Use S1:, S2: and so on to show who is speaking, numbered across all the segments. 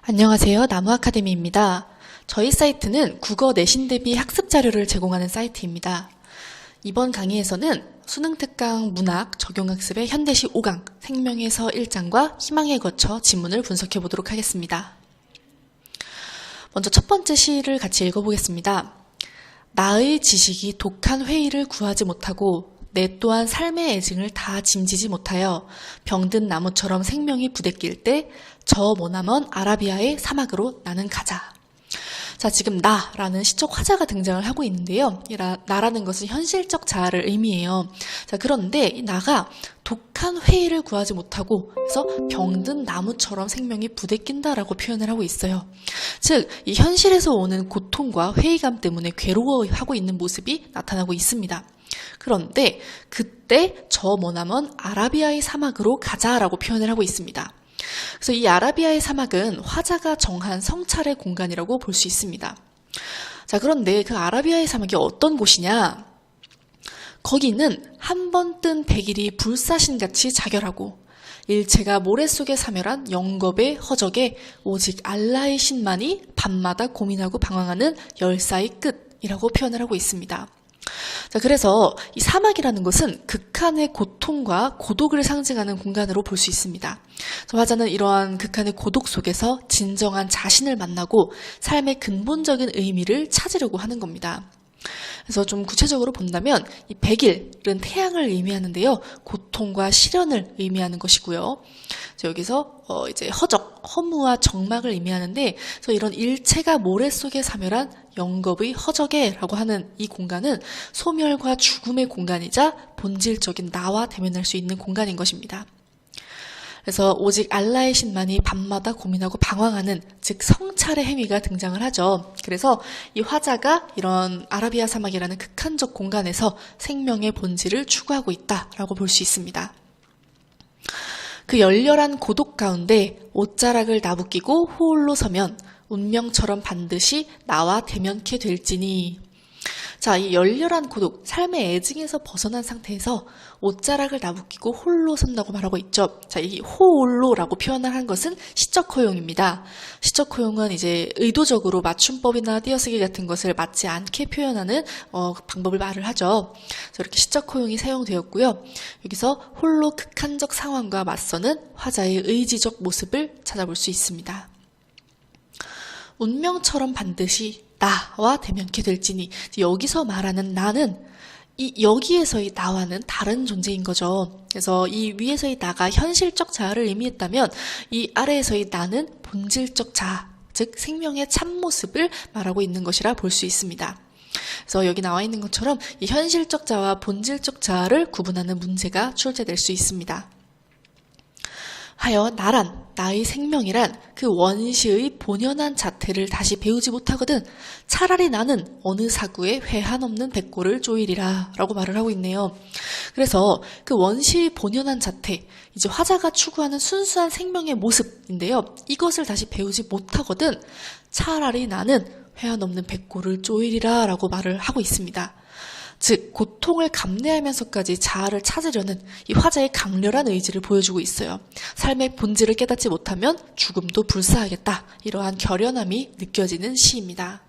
S1: 안녕하세요. 나무아카데미입니다. 저희 사이트는 국어 내신 대비 학습 자료를 제공하는 사이트입니다. 이번 강의에서는 수능 특강 문학 적용학습의 현대시 5강 생명에서 1장과 희망에 거쳐 지문을 분석해 보도록 하겠습니다. 먼저 첫 번째 시를 같이 읽어보겠습니다. 나의 지식이 독한 회의를 구하지 못하고 내 또한 삶의 애증을 다 짐지지 못하여 병든 나무처럼 생명이 부대낄 때 저 머나먼 아라비아의 사막으로 나는 가자. 자, 지금 나라는 시적 화자가 등장을 하고 있는데요. 이 나라는 것은 현실적 자아를 의미해요. 자, 그런데 이 나가 독한 회의를 구하지 못하고 그래서 병든 나무처럼 생명이 부대낀다라고 표현을 하고 있어요. 즉, 이 현실에서 오는 고통과 회의감 때문에 괴로워하고 있는 모습이 나타나고 있습니다. 그런데 그때 저 머나먼 아라비아의 사막으로 가자라고 표현을 하고 있습니다. 그래서 이 아라비아의 사막은 화자가 정한 성찰의 공간이라고 볼 수 있습니다. 자, 그런데 그 아라비아의 사막이 어떤 곳이냐? 거기는 한 번 뜬 백일이 불사신같이 자결하고 일체가 모래 속에 사멸한 영겁의 허적에 오직 알라의 신만이 밤마다 고민하고 방황하는 열사의 끝이라고 표현을 하고 있습니다. 자, 그래서 이 사막이라는 것은 극한의 고통과 고독을 상징하는 공간으로 볼 수 있습니다. 화자는 이러한 극한의 고독 속에서 진정한 자신을 만나고 삶의 근본적인 의미를 찾으려고 하는 겁니다. 그래서 좀 구체적으로 본다면 이 백일은 태양을 의미하는데요. 고통과 시련을 의미하는 것이고요. 여기서 이제 허적, 허무와 적막을 의미하는데 그래서 이런 일체가 모래 속에 사멸한 영겁의 허적에라고 하는 이 공간은 소멸과 죽음의 공간이자 본질적인 나와 대면할 수 있는 공간인 것입니다. 그래서 오직 알라의 신만이 밤마다 고민하고 방황하는 즉 성찰의 행위가 등장을 하죠. 그래서 이 화자가 이런 아라비아 사막이라는 극한적 공간에서 생명의 본질을 추구하고 있다라고 볼 수 있습니다. 그 열렬한 고독 가운데 옷자락을 나부끼고 호울로 서면 운명처럼 반드시 나와 대면케 될지니. 자, 이 열렬한 고독, 삶의 애증에서 벗어난 상태에서 옷자락을 나부끼고 홀로 선다고 말하고 있죠. 자, 이 호홀로라고 표현을 한 것은 시적 허용입니다. 시적 허용은 이제 의도적으로 맞춤법이나 띄어쓰기 같은 것을 맞지 않게 표현하는 방법을 말을 하죠. 그래서 이렇게 시적 허용이 사용되었고요. 여기서 홀로 극한적 상황과 맞서는 화자의 의지적 모습을 찾아볼 수 있습니다. 운명처럼 반드시 나와 대면케 될지니. 여기서 말하는 나는 여기에서의 나와는 다른 존재인 거죠. 그래서 이 위에서의 나가 현실적 자아를 의미했다면 이 아래에서의 나는 본질적 자아, 즉 생명의 참모습을 말하고 있는 것이라 볼 수 있습니다. 그래서 여기 나와 있는 것처럼 이 현실적 자아와 본질적 자아를 구분하는 문제가 출제될 수 있습니다. 하여 나의 생명이란 그 원시의 본연한 자태를 다시 배우지 못하거든 차라리 나는 어느 사구에 회 한없는 백골을 쪼이리라 라고 말을 하고 있네요. 그래서 그 원시의 본연한 자태, 이제 화자가 추구하는 순수한 생명의 모습인데요. 이것을 다시 배우지 못하거든 차라리 나는 회 한없는 백골을 쪼이리라 라고 말을 하고 있습니다. 즉 고통을 감내하면서까지 자아를 찾으려는 이 화자의 강렬한 의지를 보여주고 있어요. 삶의 본질을 깨닫지 못하면 죽음도 불사하겠다. 이러한 결연함이 느껴지는 시입니다.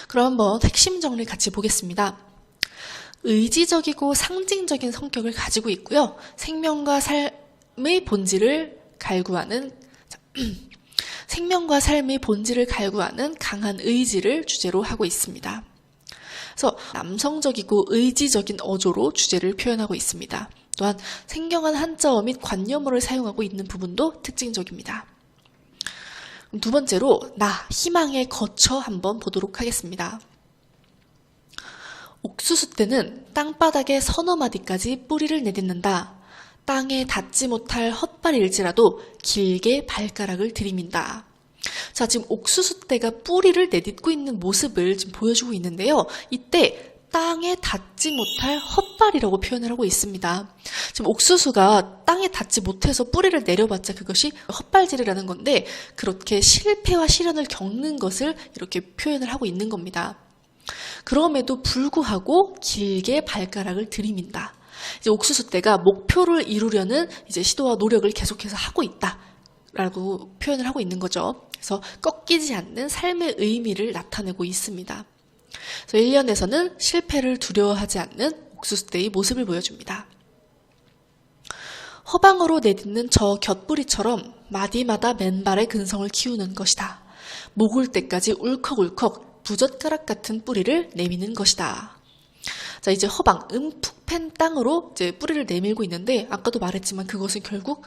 S1: 그럼 한번 핵심 정리 같이 보겠습니다. 의지적이고 상징적인 성격을 가지고 있고요. 생명과 삶의 본질을 갈구하는 강한 의지를 주제로 하고 있습니다. 그래서 남성적이고 의지적인 어조로 주제를 표현하고 있습니다. 또한 생경한 한자어 및 관념어를 사용하고 있는 부분도 특징적입니다. 두 번째로 희망에 거쳐 한번 보도록 하겠습니다. 옥수수 때는 땅바닥에 서너 마디까지 뿌리를 내딛는다. 땅에 닿지 못할 헛발일지라도 길게 발가락을 들이민다. 자, 지금 옥수수대가 뿌리를 내딛고 있는 모습을 지금 보여주고 있는데요. 이때 땅에 닿지 못할 헛발이라고 표현을 하고 있습니다. 지금 옥수수가 땅에 닿지 못해서 뿌리를 내려봤자 그것이 헛발질이라는 건데 그렇게 실패와 시련을 겪는 것을 이렇게 표현을 하고 있는 겁니다. 그럼에도 불구하고 길게 발가락을 들이민다. 이제 옥수수대가 목표를 이루려는 이제 시도와 노력을 계속해서 하고 있다. 라고 표현을 하고 있는 거죠. 그래서 꺾이지 않는 삶의 의미를 나타내고 있습니다. 그래서 1년에서는 실패를 두려워하지 않는 옥수수대의 모습을 보여줍니다. 허방으로 내딛는 저 곁뿌리처럼 마디마다 맨발의 근성을 키우는 것이다. 목올 때까지 울컥울컥 부젓가락 같은 뿌리를 내미는 것이다. 자, 이제 허방, 움푹 팬 땅으로 이제 뿌리를 내밀고 있는데, 아까도 말했지만 그것은 결국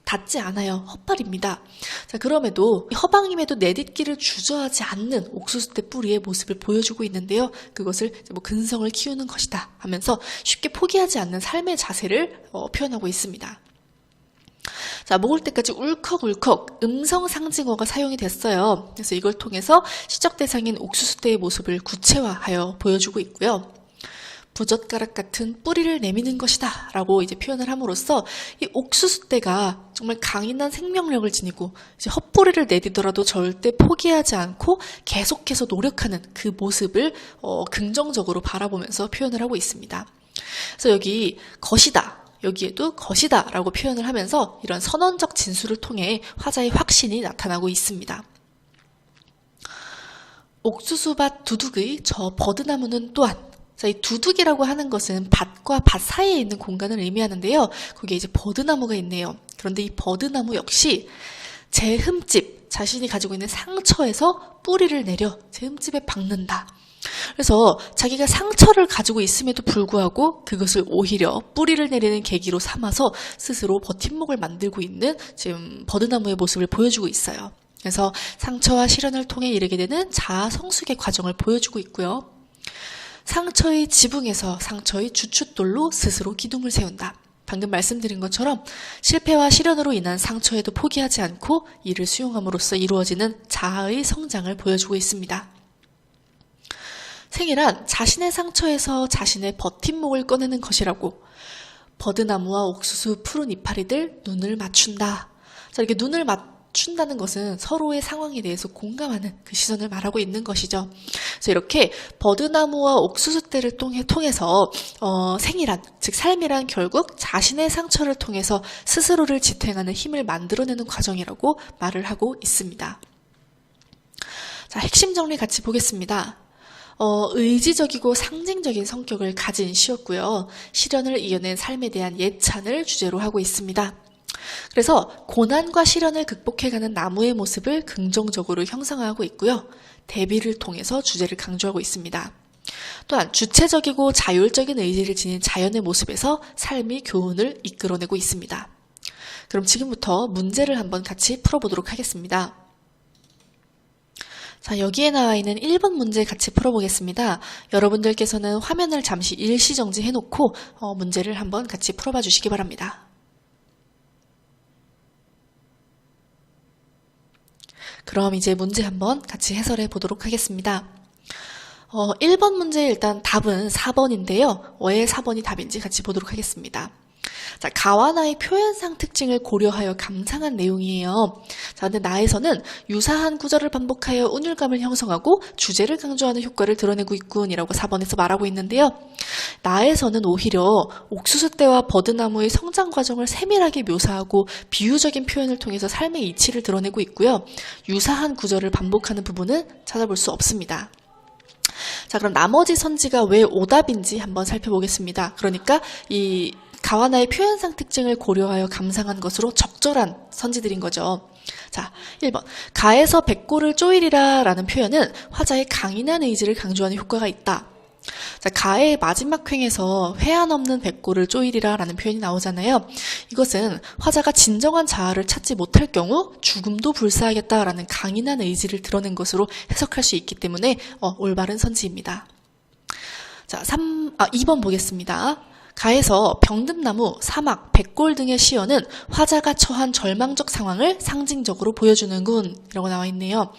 S1: 닿지 않아요. 헛발입니다. 자, 그럼에도 허방임에도 내딛기를 주저하지 않는 옥수수대 뿌리의 모습을 보여주고 있는데요. 그것을 뭐 근성을 키우는 것이다 하면서 쉽게 포기하지 않는 삶의 자세를 표현하고 있습니다. 자, 먹을 때까지 울컥울컥 음성 상징어가 사용이 됐어요. 그래서 이걸 통해서 시적 대상인 옥수수대의 모습을 구체화하여 보여주고 있고요. 부젓가락 같은 뿌리를 내미는 것이다 라고 이제 표현을 함으로써 이 옥수수대가 정말 강인한 생명력을 지니고 이제 헛뿌리를 내디더라도 절대 포기하지 않고 계속해서 노력하는 그 모습을 긍정적으로 바라보면서 표현을 하고 있습니다. 그래서 여기 것이다, 여기에도 것이다 라고 표현을 하면서 이런 선언적 진술을 통해 화자의 확신이 나타나고 있습니다. 옥수수밭 두둑의 저 버드나무는 또한, 자, 이 두둑이라고 하는 것은 밭과 밭 사이에 있는 공간을 의미하는데요. 거기에 이제 버드나무가 있네요. 그런데 이 버드나무 역시 제 흠집, 자신이 가지고 있는 상처에서 뿌리를 내려 제 흠집에 박는다. 그래서 자기가 상처를 가지고 있음에도 불구하고 그것을 오히려 뿌리를 내리는 계기로 삼아서 스스로 버팀목을 만들고 있는 지금 버드나무의 모습을 보여주고 있어요. 그래서 상처와 시련을 통해 이르게 되는 자아 성숙의 과정을 보여주고 있고요. 상처의 지붕에서 상처의 주춧돌로 스스로 기둥을 세운다. 방금 말씀드린 것처럼 실패와 시련으로 인한 상처에도 포기하지 않고 이를 수용함으로써 이루어지는 자아의 성장을 보여주고 있습니다. 생이란 자신의 상처에서 자신의 버팀목을 꺼내는 것이라고, 버드나무와 옥수수 푸른 이파리들 눈을 맞춘다. 자, 이렇게 눈을 맞춘다는 것은 서로의 상황에 대해서 공감하는 그 시선을 말하고 있는 것이죠. 그래서 이렇게 버드나무와 옥수수대를 통해서 생이란, 즉 삶이란 결국 자신의 상처를 통해서 스스로를 지탱하는 힘을 만들어내는 과정이라고 말을 하고 있습니다. 자, 핵심 정리 같이 보겠습니다. 의지적이고 상징적인 성격을 가진 시였고요. 시련을 이겨낸 삶에 대한 예찬을 주제로 하고 있습니다. 그래서 고난과 시련을 극복해가는 나무의 모습을 긍정적으로 형상화하고 있고요. 대비를 통해서 주제를 강조하고 있습니다. 또한 주체적이고 자율적인 의지를 지닌 자연의 모습에서 삶의 교훈을 이끌어내고 있습니다. 그럼 지금부터 문제를 한번 같이 풀어보도록 하겠습니다. 자, 여기에 나와 있는 1번 문제 같이 풀어보겠습니다. 여러분들께서는 화면을 잠시 일시정지 해놓고 문제를 한번 같이 풀어봐 주시기 바랍니다. 그럼 이제 문제 한번 같이 해설해 보도록 하겠습니다. 1번 문제 일단 답은 4번인데요. 왜 4번이 답인지 같이 보도록 하겠습니다. 자, 가와 나의 표현상 특징을 고려하여 감상한 내용이에요. 자, 근데 나에서는 유사한 구절을 반복하여 운율감을 형성하고 주제를 강조하는 효과를 드러내고 있군이라고 4번에서 말하고 있는데요. 나에서는 오히려 옥수수대와 버드나무의 성장 과정을 세밀하게 묘사하고 비유적인 표현을 통해서 삶의 이치를 드러내고 있고요. 유사한 구절을 반복하는 부분은 찾아볼 수 없습니다. 자, 그럼 나머지 선지가 왜 오답인지 한번 살펴보겠습니다. 그러니까 이 가와 나의 표현상 특징을 고려하여 감상한 것으로 적절한 선지들인 거죠. 자, 1번. 가에서 백골을 쪼이리라 라는 표현은 화자의 강인한 의지를 강조하는 효과가 있다. 자, 가의 마지막 횡에서 회한 없는 백골을 쪼이리라 라는 표현이 나오잖아요. 이것은 화자가 진정한 자아를 찾지 못할 경우 죽음도 불사하겠다라는 강인한 의지를 드러낸 것으로 해석할 수 있기 때문에 올바른 선지입니다. 자, 2번 보겠습니다. 가에서 병든나무, 사막, 백골 등의 시어는 화자가 처한 절망적 상황을 상징적으로 보여주는군 이라고 나와 있네요.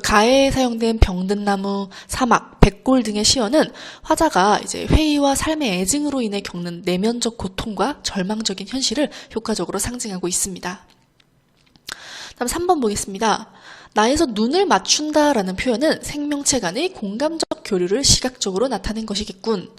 S1: 가에 사용된 병든나무, 사막, 백골 등의 시어는 화자가 이제 회의와 삶의 애증으로 인해 겪는 내면적 고통과 절망적인 현실을 효과적으로 상징하고 있습니다. 다음 3번 보겠습니다. 나에서 눈을 맞춘다라는 표현은 생명체 간의 공감적 교류를 시각적으로 나타낸 것이겠군.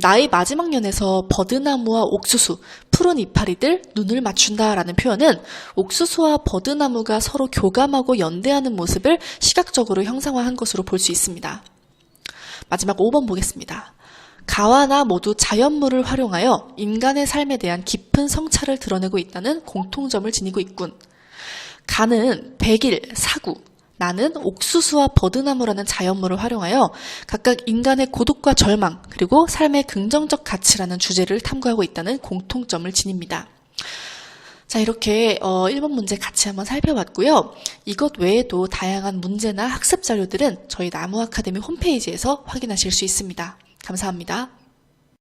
S1: 나의 마지막 년에서 버드나무와 옥수수, 푸른 이파리들, 눈을 맞춘다라는 표현은 옥수수와 버드나무가 서로 교감하고 연대하는 모습을 시각적으로 형상화한 것으로 볼 수 있습니다. 마지막 5번 보겠습니다. 가와나 모두 자연물을 활용하여 인간의 삶에 대한 깊은 성찰을 드러내고 있다는 공통점을 지니고 있군. 가는 백일, 사구, 나는 옥수수와 버드나무라는 자연물을 활용하여 각각 인간의 고독과 절망 그리고 삶의 긍정적 가치라는 주제를 탐구하고 있다는 공통점을 지닙니다. 자, 이렇게 1번 문제 같이 한번 살펴봤고요. 이것 외에도 다양한 문제나 학습 자료들은 저희 나무 아카데미 홈페이지에서 확인하실 수 있습니다. 감사합니다.